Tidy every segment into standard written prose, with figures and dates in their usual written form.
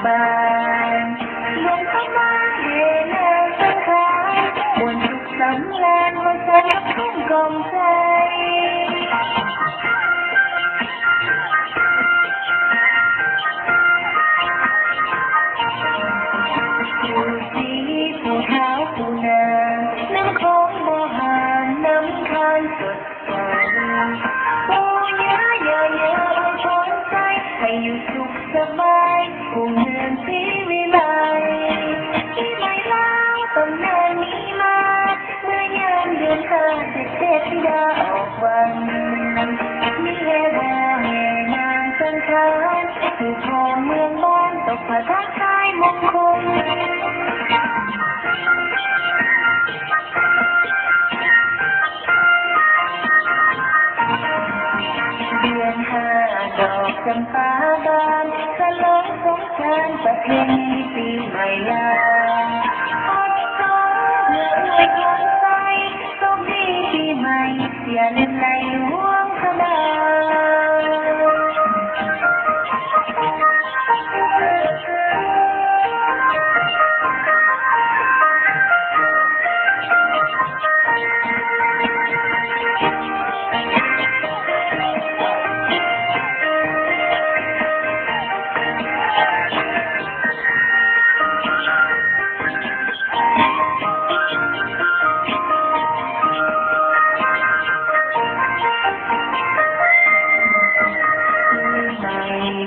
บานลมเข้ามาเฮนาสังขารมวลสุขสำราญมาแสนทุ่งกองใจผู้สีผู้เท้าผู้นาน้ำของโมหานน้ำคานสดใสปูเยอะเยอะเยอะอวยพรใจให้อยู่สุขสบายผู้เมืองศรีวิไลที่ไม่เล่าตำนานนี้มาเมื่อยามเดือนห้าเจ็ดธิดาออกวันมีเฮแห่แห่นางสังขารผู้ครองเมืองบ้านตกพระทักทายมงคลเดือนห้าดอกจำปาบานฉลองสงกรานต์ประเพณีปีใหม่ลาอดสองเมื่ออวยพรใจโชคดีปีใหม่อย่าลืมในหลวงพระบาง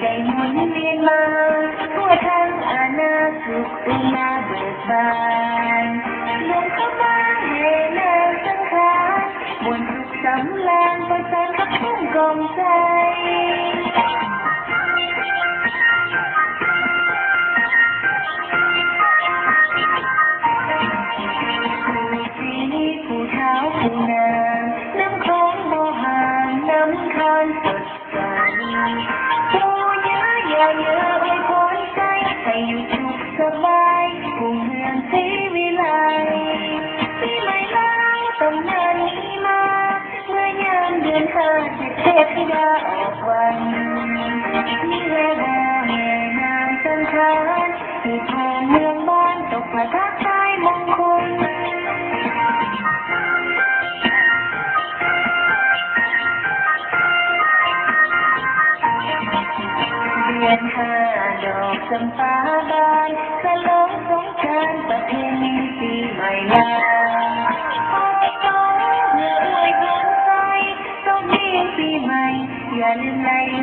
ได้หมุนเวียนมาทั่วทั้งอาณาสุขอุมาเบิกบานลมเข้ามาเฮนาสังขารมวลสุขสำราญประสานกับทุ่งกองใจผู้สีผู้เท้าผู้นาน้ำของโมหานน้ำคานสดใสอย่าเยอะอวยพรใจให้อยู่สุขสบายผู้เมืองศรีวิไลที่ไม่เล่าตำนานนี้มาเมื่อยามเดือนห้าเทพธิดาออกวันมีแห่แห่นางสังขารที่ทองเมืองบ้านตกพระทักทายมงคลเดือนห้าดอกจำปาบานฉลองสงกรานต์ประเพณีปีใหม่ลาอดสองเมื่ออวยพรใจโชคดีปีใหม่อย่าลืมในหล